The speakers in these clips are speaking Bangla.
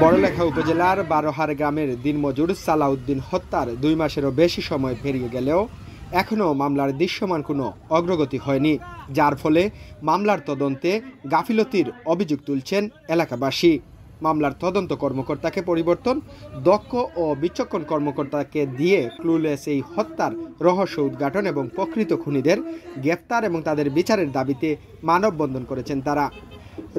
বড়লেখা উপজেলার বারোহার গ্রামের দিনমজুর সালাউদ্দিন হত্যার 2 মাসেরও বেশি সময় পেরিয়ে গেলেও এখনও মামলার দৃশ্যমান কোনো অগ্রগতি হয়নি, যার ফলে মামলার তদন্তে গাফিলতির অভিযোগ তুলছেন এলাকাবাসী। মামলার তদন্ত কর্মকর্তাকে পরিবর্তন, দক্ষ ও বিচক্ষণ কর্মকর্তাকে দিয়ে ক্লুলেস এই হত্যার রহস্য উদ্ঘাটন এবং প্রকৃত খুনিদের গ্রেফতার এবং তাদের বিচারের দাবিতে মানববন্ধন করেছেন তারা।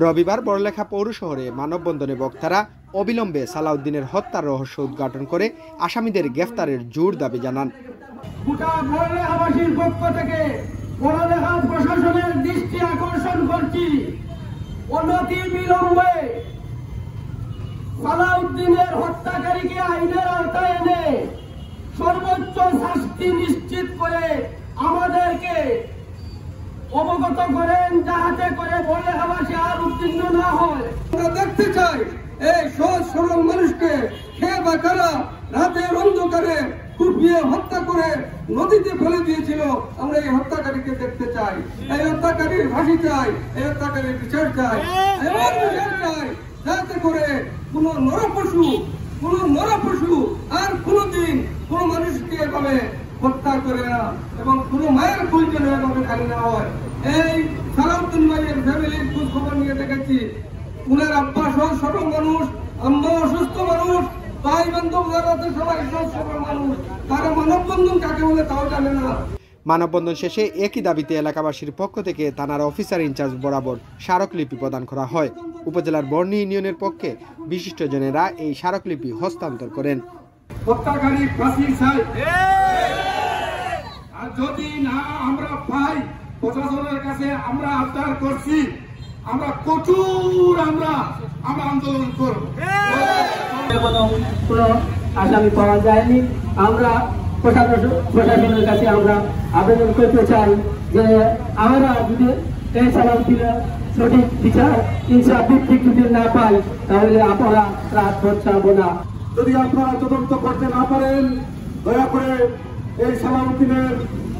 রবিবার বড়লেখা পৌর শহরে মানববন্ধনে বক্তারা অবিলম্বে সালাউদ্দিনের হত্যার রহস্য উদ্ঘাটন করে আসামিদের গ্রেফতারের জোর দাবি জানান। প্রশাসনের দৃষ্টি আকর্ষণ করছি, অনতি বিলম্বে সালাউদ্দিনের হত্যাকারীকে আইনের আওতায় এনে সর্বোচ্চ শাস্তি নিশ্চিত করে আমাদেরকে অবগত করেন, যাহাতে করে বড়লেখাবাসী আর উত্তীর্ণ না হয়। আমরা দেখতে চাই এই সহজ সরল মানুষকে খেয়ে বা কারা রাতের অন্ধকারে কুপিয়ে হত্যা করে নদীতে ফেলে দিয়েছিল। আমরা এই হত্যাকারীকে দেখতে চাই, এই হত্যাকারীর ফাঁসি চাই, এই হত্যাকারীর বিচার চাই, এমন বিচার চাই যাতে করে কোন নরপশু আর কোনদিন কোন মানুষকে এভাবে হত্যা করে না এবং কোন মায়ের খুঁজ যেন এভাবে খালি না হয়। এই সালাউদ্দিন ভাইয়ের ফ্যামিলির খোঁজ খবর নিয়ে দেখেছি, উনার আব্বা সহ সরল মানুষ, আম্মা অসুস্থ মানুষ, ভাই বান্ধব সবাই সরল মানুষ, তারা মানববন্ধন কাকে বলে তাও জানে না। মানববন্ধন শেষে একই দাবিতে এলাকাবাসীর পক্ষ থেকে থানার অফিসার ইনচার্জ বরাবর স্মারকলিপি প্রদান করা হয়। উপজেলার বর্ণী ইউনিয়নের পক্ষে বিশিষ্টজনেরা এই স্মারকলিপি হস্তান্তর করেন। হত্যাকারী ফাঁসি চাই, আর যদি না আমরা পাই প্রশাসনের কাছে আমরা আবদার করছি, আমরা প্রচুর আমরা আন্দোলন করব। কোনো আসামি পাওয়া যায়নি, আমরা প্রশাসনের কাছে আমরা আবেদন করতে চাই যে আমরা যদি এই সালাউদ্দিনের সঠিক বিচার ইনসাফ যদি না পাই তাহলে আপনারা রাত পৌঁছাবো না। যদি আপনারা তদন্ত করতে না পারেন, দয়া করে এই সালাউদ্দিনের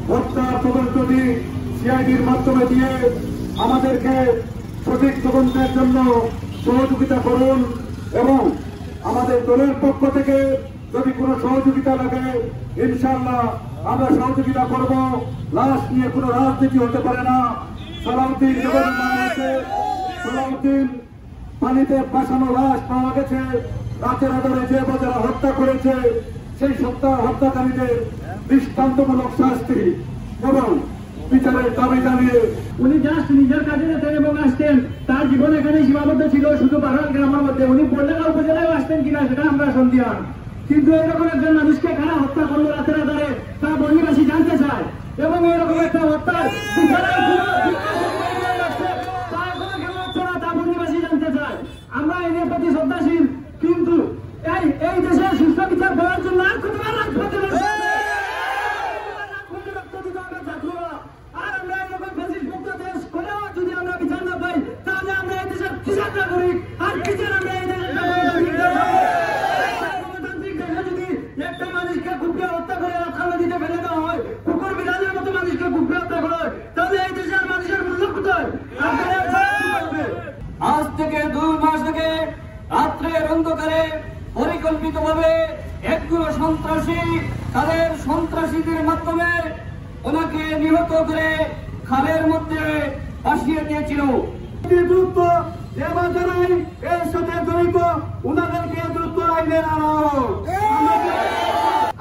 হত্যার তদন্তটি সিআইডির মাধ্যমে দিয়ে আমাদেরকে সঠিক তদন্তের জন্য সহযোগিতা করুন এবং আমাদের দলের পক্ষ থেকে যদি কোনো সহযোগিতা লাগে ইনশাআল্লাহ আমরা সহযোগিতা করব। লাশ নিয়ে কোনো রাজনীতি হতে পারে না। সালাউদ্দিন পানিতে ভাসানো লাশ পাওয়া গেছে, রাতের আধারে যে যারা হত্যা করেছে সেই হত্যাকারীদের দৃষ্টান্তমূলক শাস্তি এবং বিচারের দাবি জানিয়ে উনি জাস্ট নিজের কাজে যেতেন এবং আসতেন, তার জীবন এখানে সীমাবদ্ধ ছিল শুধু বারোহার গ্রামের মধ্যে। উনি বড়লেখা উপজেলায় আসতেন কিনা সেটা আমরা সন্দেহান, কিন্তু এরকম একজন মানুষকে এখানে হত্যা করলো রাতের আধারে তা বর্ণীবাসী জানতে চায় এবং এরকম একটা হত্যার তা বর্ণীবাসী জানতে চায়। আমরা এদের প্রতি শ্রদ্ধাশীল, কিন্তু এই দেশে সুস্থ বিচার দেওয়ার জন্য আর কতবার রাজপথে আজ থেকে 2 মাস আগে রাত্রের অন্ধকারে পরিকল্পিতভাবে একগুলো সন্ত্রাসী তাদের সন্ত্রাসীদের মাধ্যমে ওনাকে নিহত করে খালের মধ্যে ভাসিয়ে দিয়েছিল। দ্রুত যারাই এর সাথে জড়িত ওনাদেরকে দ্রুত আইনে আনা হোক।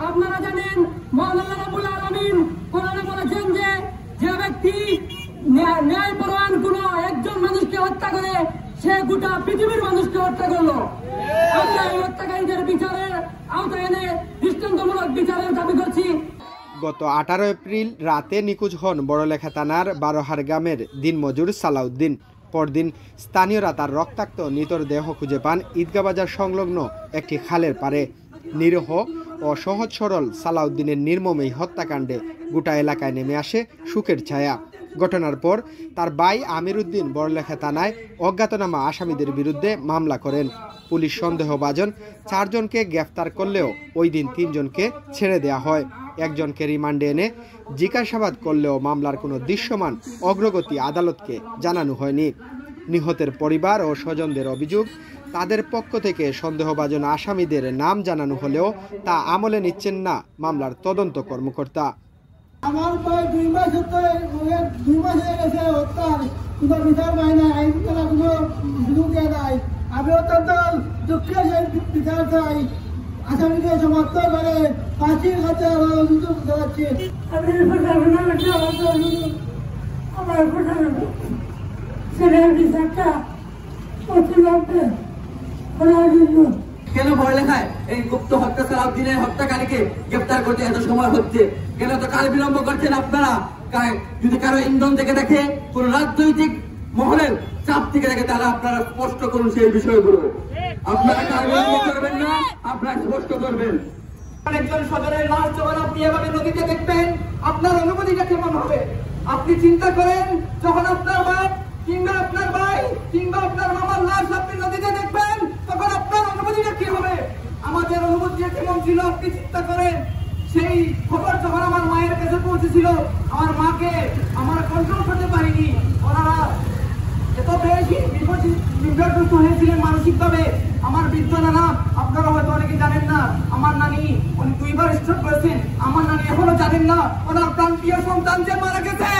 আপনারা জানেন মওলানা রাব্বুল আলামিন কোরআনে বলেছেন যে যে ব্যক্তি ন্যায়পরায়ণ কোন একজন মানুষকে হত্যা করে সে গোটা পৃথিবীর মানুষকে হত্যা করলো। আমরা এই হত্যাকারীদের বিচারের আওতায় এনে দৃষ্টান্তমূলক বিচারের দাবি করছি। গত 18 এপ্রিল রাতে নিখোঁজ হন বড়লেখা থানার বারোহার গ্রামের দিনমজুর সালাউদ্দিন। পরদিন স্থানীয়রা তার রক্তাক্ত নিতর দেহ খুঁজে পান ঈদগাহ বাজার সংলগ্ন একটি খালের পারে। নিরীহ ও সহজ সরল সালাউদ্দিনের নির্মম এই হত্যাকাণ্ডে গোটা এলাকায় নেমে আসে শোকের ছায়া। ঘটনার পর তার ভাই আমির উদ্দিন বড়লেখা থানায় অজ্ঞাতনামা আসামিদের বিরুদ্ধে মামলা করেন। পুলিশ সন্দেহভাজন 4 জনকে গ্রেফতার করলেও ওই দিন 3 জনকে ছেড়ে দেওয়া হয়। একজনকে রিমান্ডে এনে জিজ্ঞাসাবাদ করলেও মামলার কোনো দৃশ্যমান অগ্রগতি আদালতকে জানানো হয়নি। নিহতের পরিবার ও স্বজনদের অভিযোগ, তাদের পক্ষ থেকে সন্দেহভাজন আসামিদের নাম জানানো হলেও তা আমলে নিচ্ছেন না মামলার তদন্ত কর্মকর্তা। আমার প্রায় 2 মাস হয়ে গেছে হত্যার কোনো বিচার পায় না, আইন করা কোনো সুযোগ দেওয়া নাই। আমি অত্যন্ত দুঃখের বিচার চাই, আসামিকে সমাপ্ত করে ফাঁসির কাছে সুযোগ দেওয়াচ্ছি। কেন পড়ালেখায় এই গুপ্ত হত্যা সালাউদ্দিনের হত্যাকারীকে গ্রেফতার করতে এত সময় হচ্ছে? কেন তো কাল বিলম্ব করছেন আপনারা? যদি কারো ইন্ধন থেকে দেখে, কোন রাজনৈতিক মহলের চাপ থেকে দেখে, তাহলে আপনারা স্পষ্ট করুন সেই বিষয়গুলো। আপনারা কাল বিলম্ব করবেন না, আপনারা স্পষ্ট করবেন। একজন সদরের লাশ যখন আপনি এভাবে নদীতে দেখবেন, আপনার অনুভূতিটা কেমন হবে? আপনি চিন্তা করেন, যখন আপনার বাপ কিংবা আপনার ভাই কিংবা আপনার মামার লাশ আপনি নদীতে দেখবেন, তখন আপনার অনুভূতিটা কি হবে? আমাদের অনুভূতিটা কেমন ছিল আপনি চিন্তা করেন। সেই খবর যখন আমার মায়ের কাছে পৌঁছেছিল, আমার মাকে আমরা কন্ট্রোল করতে পারিনি। ওনারা এত বেশি বিপর্যস্ত হয়েছিলেন মানসিকভাবে। আমার বৃদ্ধ নানা, আপনারা হয়তো অনেকে জানেন না, আমার নানি উনি 2 বার স্ট্রোক করেছেন। আমার নানি এখনো জানেন না ওনার প্রাণপ্রিয় সন্তান যে মারা গেছে।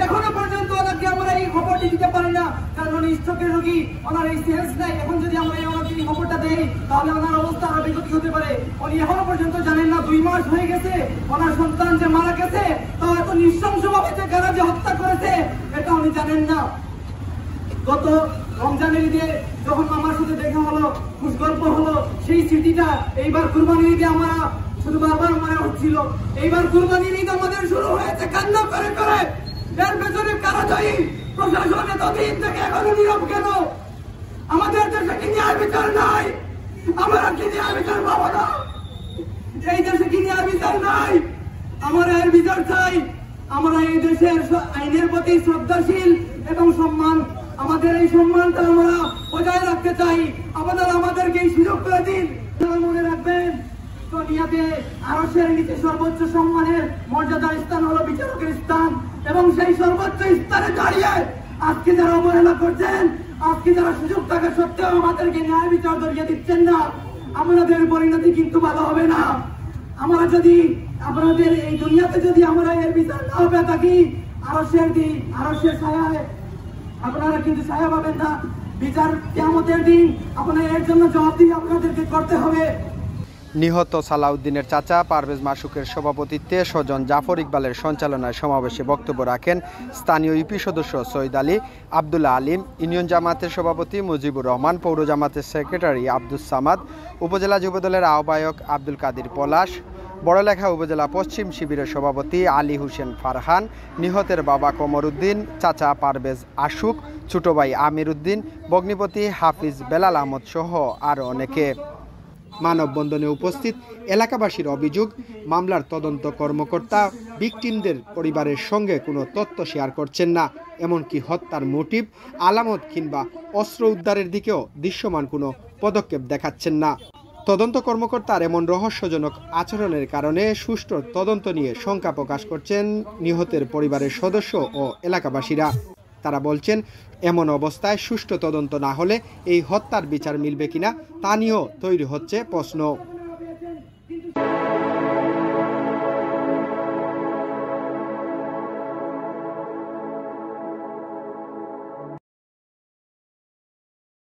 এখনো পর্যন্ত ওনাকে আমরা এই খবরটি দিতে পারি না, কারণ উনি স্ট্রোকের রোগী, ওনার এই সেন্স নাই। এখন যদি আমরা ওনাকে এই খবরটা দেই, তাহলে ওনার অবস্থা আরো বিকৃত হতে পারে। উনি এখনো পর্যন্ত জানেন না 2 মাস হয়ে গেছে ওনার সন্তান যে মারা গেছে, তাও এত নৃশংসভাবে যে কারা যে হত্যা করেছে এটা উনি জানেন না। গত রমজানের ঈদে যখন আমার সাথে দেখা হলো, খুশ গল্প হলো, সেই স্মৃতিটা এইবার কুরবানির ঈদে আমরা শুধু বারবার মনে হচ্ছিল। এইবার কুরবানির ঈদ আমাদের শুরু হয়েছে কান্না করে করে। এর পেছনে কারাজয়ী প্রশাসন এতদিন থেকে এখনো নীরব কেন? আমাদের দেশে কি ন্যায় বিচার নাই? আমরা কি ন্যায় বিচার পাবো না? এই দেশে কি ন্যায় বিচার নাই? আমরা এর বিচার চাই। আমরা এই দেশের আইনের প্রতি শ্রদ্ধাশীল এবং সম্মান, আমাদের এই সম্মানটা আমরা বজায় রাখতে চাই। আপনারা আমাদেরকে এই সুযোগ করে দিন। মনে রাখবেন, দুনিয়াতে আরশের নিচে সর্বোচ্চ সম্মানের মর্যাদার স্থান হলো বিচারকের স্থান, এবং সেই সর্বোচ্চ স্থানে দাঁড়িয়ে আজকে যারা অবহেলা করছেন, আজকে যারা সুযোগ থাকা সত্ত্বেও আমাদেরকে ন্যায় বিচার ধরিয়ে দিচ্ছেন না, আমাদের পরিণতি কিন্তু ভালো হবে না। আমরা যদি আপনাদের এই দুনিয়াতে যদি আমরা এর বিচার না পেয়ে থাকি, আরশের ছায়ায় আপনারা কিন্তু ছায়া পাবেন না। বিচার কিয়ামতের দিন আপনারা এর জন্য জবাবদিহি আপনাদেরকে করতে হবে। নিহত সালাউদ্দিনের চাচা পারভেজ মাসুকের সভাপতিত্বে স্বজন জাফর ইকবালের সঞ্চালনায় সমাবেশে বক্তব্য রাখেন স্থানীয় ইউপি সদস্য সৈয়দ আলী, আব্দুল্লাহ আলিম, ইউনিয়ন জামাতের সভাপতি মুজিবুর রহমান, পৌর জামাতের সেক্রেটারি আব্দুস সামাদ, উপজেলা যুবদলের আহ্বায়ক আব্দুল কাদির পলাশ, বড়লেখা উপজেলা পশ্চিম শিবিরের সভাপতি আলী হোসেন ফারহান, নিহতের বাবা কমর উদ্দিন, চাচা পারভেজ আশুক, ছোট ভাই আমির উদ্দিন, ভগ্নিপতি হাফিজ বেলাল আহমদ সহ আরও অনেকে। মানববন্ধনে উপস্থিত এলাকাবাসীর অভিযোগ, মামলার তদন্ত কর্মকর্তা ভিকটিমদের পরিবারের সঙ্গে কোনো তথ্য শেয়ার করছেন না, এমনকি হত্যার মোটিভ, আলামত কিংবা অস্ত্র উদ্ধারের দিকেও দৃশ্যমান কোনো পদক্ষেপ দেখাচ্ছেন না। তদন্ত কর্মকর্তার এমন রহস্যজনক আচরণের কারণে সুষ্ঠু তদন্ত নিয়ে শঙ্কা প্রকাশ করছেন নিহতের পরিবারের সদস্য ও এলাকাবাসীরা। তারা বলছেন, এমন অবস্থায় সুষ্ঠু তদন্ত না হলে এই হত্যার বিচার মিলবে কিনা তা নিয়েও তৈরি হচ্ছে প্রশ্ন।